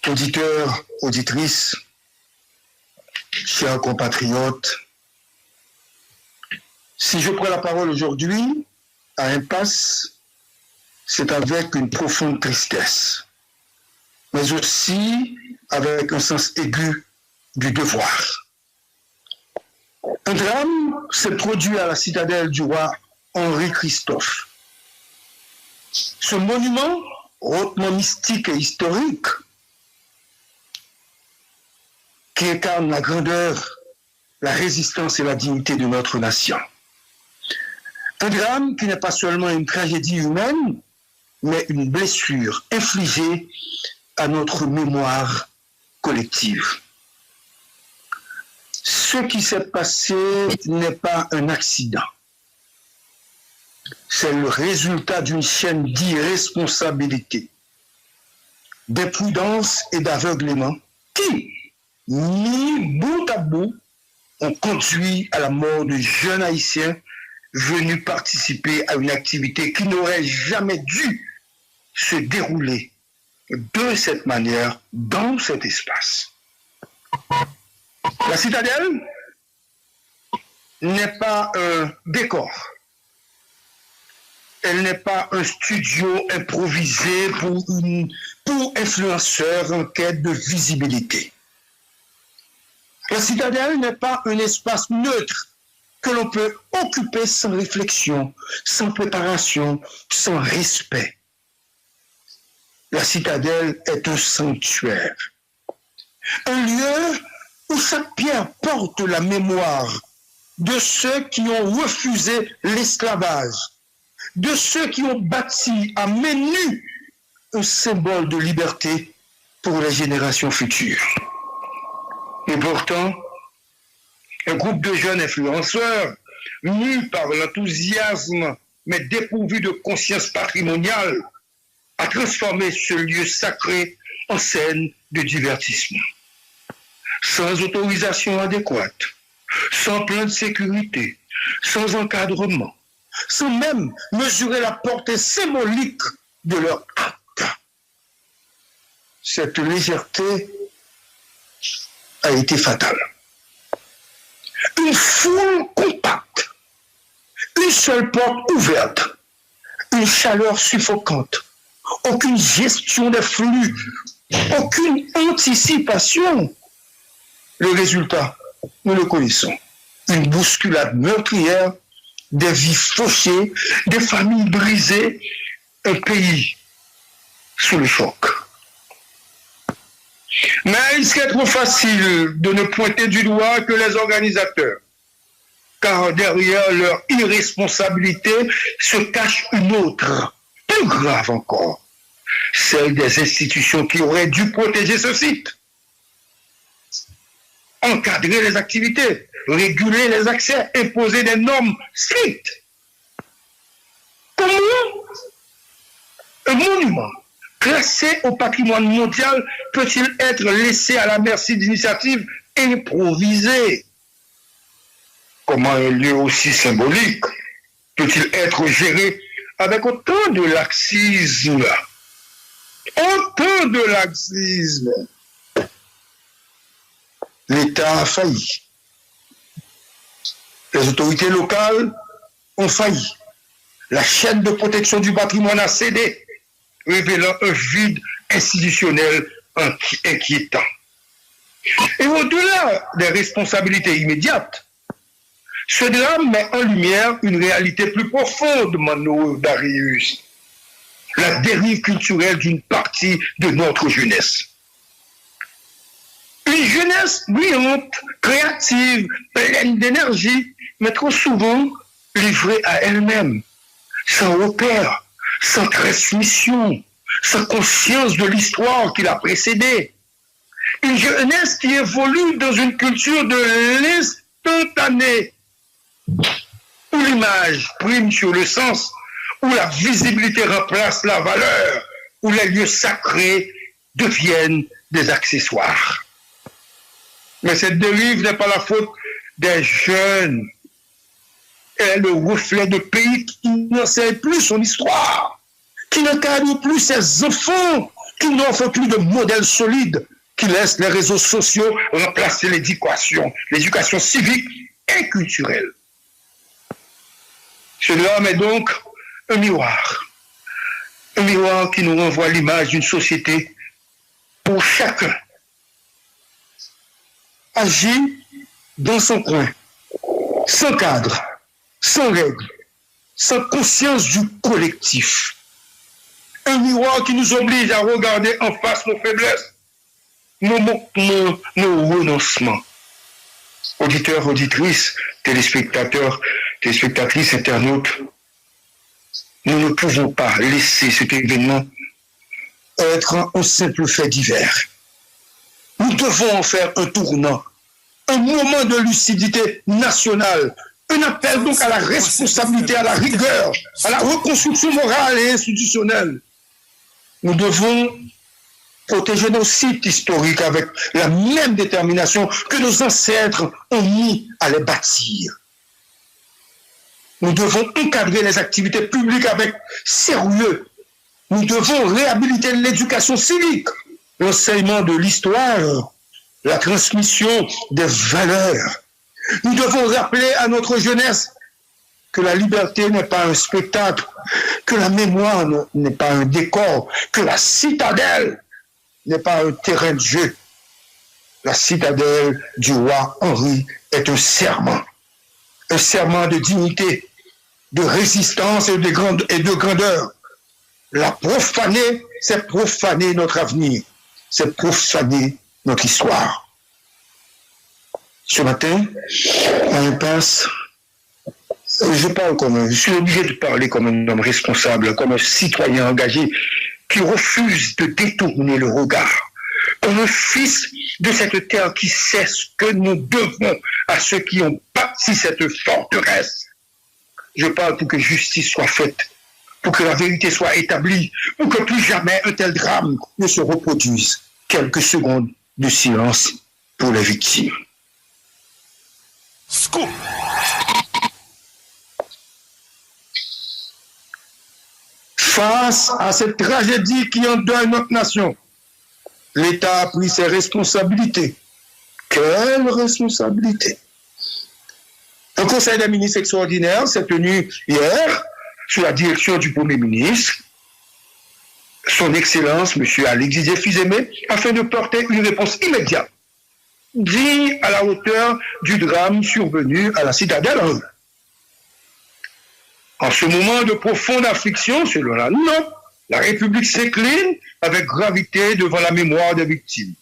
Auditeurs, auditrices, chers compatriotes, si je prends la parole aujourd'hui à Impasse, c'est avec une profonde tristesse, mais aussi avec un sens aigu du devoir. Un drame s'est produit à la citadelle du roi Henri Christophe. Ce monument, hautement mystique et historique, qui incarne la grandeur, la résistance et la dignité de notre nation. Un drame qui n'est pas seulement une tragédie humaine, mais une blessure infligée à notre mémoire collective. Ce qui s'est passé n'est pas un accident. C'est le résultat d'une chaîne d'irresponsabilité, d'imprudence et d'aveuglement qui, mis bout à bout, ont conduit à la mort de jeunes Haïtiens venus participer à une activité qui n'aurait jamais dû se dérouler de cette manière dans cet espace. La citadelle n'est pas un décor. Elle n'est pas un studio improvisé pour influenceurs en quête de visibilité. La citadelle n'est pas un espace neutre que l'on peut occuper sans réflexion, sans préparation, sans respect. La citadelle est un sanctuaire, un lieu où chaque pierre porte la mémoire de ceux qui ont refusé l'esclavage, de ceux qui ont bâti à main nue un symbole de liberté pour les générations futures. Et pourtant, un groupe de jeunes influenceurs, mus par l'enthousiasme, mais dépourvus de conscience patrimoniale, a transformé ce lieu sacré en scène de divertissement. Sans autorisation adéquate, sans plan de sécurité, sans encadrement, sans même mesurer la portée symbolique de leur acte. Cette légèreté a été fatale. Une foule compacte, une seule porte ouverte, une chaleur suffocante, aucune gestion des flux, aucune anticipation. Le résultat, nous le connaissons. Une bousculade meurtrière, des vies fauchées, des familles brisées, un pays sous le choc. Mais il serait trop facile de ne pointer du doigt que les organisateurs, car derrière leur irresponsabilité se cache une autre, plus grave encore, celle des institutions qui auraient dû protéger ce site, encadrer les activités, réguler les accès, imposer des normes strictes. Comment un monument classé au patrimoine mondial peut-il être laissé à la merci d'initiatives improvisées? Comment un lieu aussi symbolique peut-il être géré avec autant de laxisme? Autant de laxisme. L'État a failli. Les autorités locales ont failli. La chaîne de protection du patrimoine a cédé, révélant un vide institutionnel inquiétant. Et au-delà des responsabilités immédiates, ce drame met en lumière une réalité plus profonde, Mano Darius. La dérive culturelle d'une partie de notre jeunesse. Une jeunesse brillante, créative, pleine d'énergie, mais trop souvent livrée à elle-même, sans repère, sans transmission, sans conscience de l'histoire qui l'a précédée. Une jeunesse qui évolue dans une culture de l'instantané, où l'image prime sur le sens, où la visibilité remplace la valeur, où les lieux sacrés deviennent des accessoires. Mais cette dérive n'est pas la faute des jeunes. Elle est le reflet de pays qui n'enseigne plus son histoire, qui ne cadre plus ses enfants qui n'offre plus de modèle solide, qui laisse les réseaux sociaux remplacer l'éducation civique et culturelle. Ce drame est donc un miroir qui nous renvoie l'image d'une société où chacun agit dans son coin, sans cadre, sans règles, sans conscience du collectif. Un miroir qui nous oblige à regarder en face nos faiblesses, nos manquements, nos renoncements. Auditeurs, auditrices, téléspectatrices, internautes, nous ne pouvons pas laisser cet événement être un simple fait divers. Nous devons en faire un tournant, un moment de lucidité nationale, un appel donc à la responsabilité, à la rigueur, à la reconstruction morale et institutionnelle. Nous devons protéger nos sites historiques avec la même détermination que nos ancêtres ont mis à les bâtir. Nous devons encadrer les activités publiques avec sérieux. Nous devons réhabiliter l'éducation civique, l'enseignement de l'histoire, la transmission des valeurs. Nous devons rappeler à notre jeunesse que la liberté n'est pas un spectacle, que la mémoire n'est pas un décor, que la citadelle n'est pas un terrain de jeu. La citadelle du roi Henri est un serment de dignité, de résistance et de grandeur. La profaner, c'est profaner notre avenir, c'est profaner notre histoire. Ce matin, à l'impasse, je suis obligé de parler comme un homme responsable, comme un citoyen engagé qui refuse de détourner le regard, comme un fils de cette terre qui sait ce que nous devons à ceux qui ont bâti cette forteresse. Je parle pour que justice soit faite, pour que la vérité soit établie, pour que plus jamais un tel drame ne se reproduise. Quelques secondes de silence pour les victimes. Scoop. Face à cette tragédie qui endeuille notre nation, l'État a pris ses responsabilités. Quelle responsabilité? Un conseil des ministres extraordinaire s'est tenu hier sous la direction du Premier ministre, son Excellence, M. Alex Didier Fils-Aimé, afin de porter une réponse immédiate, digne à la hauteur du drame survenu à la citadelle. En ce moment de profonde affliction, selon la note, la République s'incline avec gravité devant la mémoire des victimes.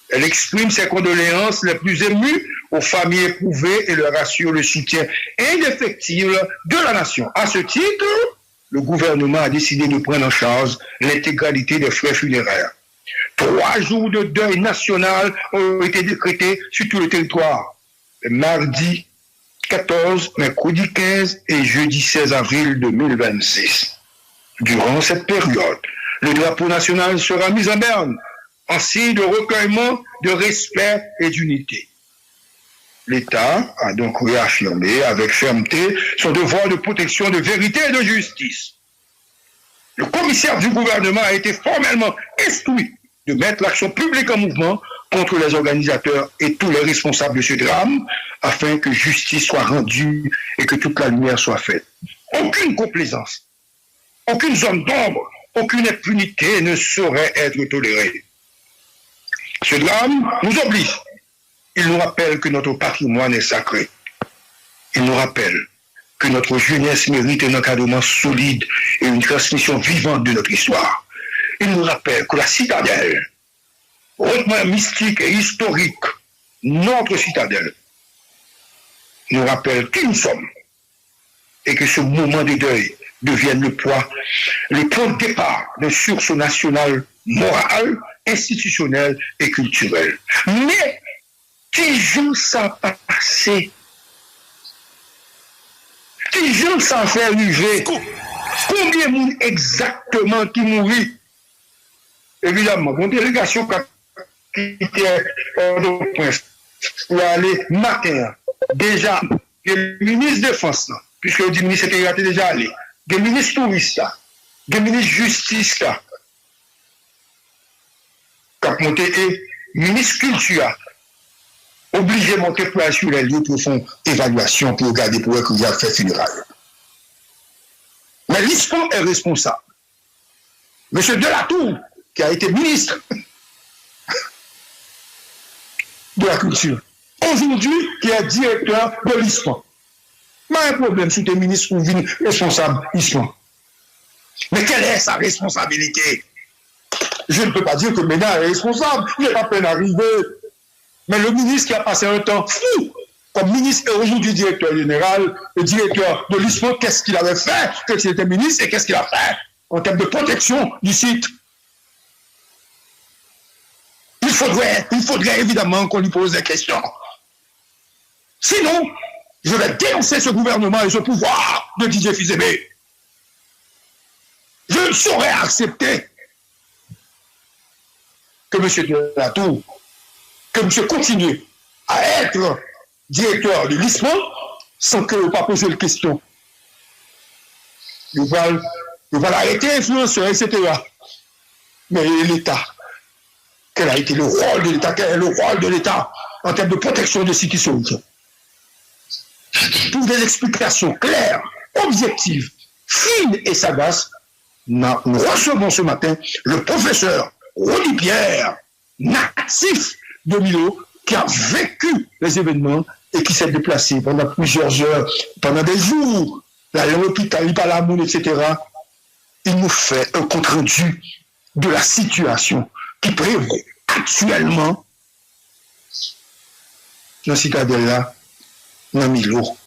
Elle exprime ses condoléances les plus émues aux familles éprouvées et leur assure le soutien indéfectible de la nation. À ce titre, le gouvernement a décidé de prendre en charge l'intégralité des frais funéraires. 3 jours de deuil national ont été décrétés sur tout le territoire. Le mardi 14, mercredi 15 et jeudi 16 avril 2026. Durant cette période, le drapeau national sera mis en berne en signe de recueillement, de respect et d'unité. L'État a donc réaffirmé avec fermeté son devoir de protection, de vérité et de justice. Le commissaire du gouvernement a été formellement instruit de mettre l'action publique en mouvement contre les organisateurs et tous les responsables de ce drame, afin que justice soit rendue et que toute la lumière soit faite. Aucune complaisance, aucune zone d'ombre, aucune impunité ne saurait être tolérée. Ce drame nous oblige. Il nous rappelle que notre patrimoine est sacré. Il nous rappelle que notre jeunesse mérite un encadrement solide et une transmission vivante de notre histoire. Il nous rappelle que la citadelle, hautement mystique et historique, notre citadelle, nous rappelle qui nous sommes et que ce moment de deuil devienne le point de départ d'un sursaut national, moral, institutionnel et culturel. Mais qui joue ça passer? Qui joue ça faire arriver? Combien de monde exactement qui mourit? Évidemment, mon délégation qui était au prince pour aller matin, déjà, le ministre de Défense, puisque le ministre était déjà allé, le ministre touriste, le ministre justice, monter et ministre culture obligé de monter pour aller sur les lieux pour faire évaluation, pour regarder pour qu'il y a fait funérailles. Mais l'ISPON est responsable. Monsieur Delatour, qui a été ministre de la culture, aujourd'hui, qui est directeur de l'ISPON. Mais un problème si tu es ministre ou responsable l'ISPON. Mais quelle est sa responsabilité? Je ne peux pas dire que Ménard est responsable, il n'est pas peine arrivé. Mais le ministre qui a passé un temps fou comme ministre et aujourd'hui directeur général, le directeur de l'ISPON, qu'est-ce qu'il avait fait quand il était ministre et qu'est-ce qu'il a fait en termes de protection du site? Il faudrait évidemment qu'on lui pose des questions. Sinon, je vais dénoncer ce gouvernement et ce pouvoir de Didier Fils-Aimé. Je ne saurais accepter que M. Delatour, que M. continue à être directeur de l'ISPON sans que l'on pas poser de questions. Il va l'arrêter, influenceur, etc. Mais l'État, quel a été le rôle de l'État, quel est le rôle de l'État en termes de protection des sites sauves? Pour des explications claires, objectives, fines et sagaces, nous recevons ce matin le professeur Rodi Pierre, natif de Milo, qui a vécu les événements et qui s'est déplacé pendant plusieurs heures, pendant des jours, là, à l'hôpital, il parle à Moun, etc. Il nous fait un compte-rendu de la situation qui prévaut actuellement dans la citadelle là, dans Milo.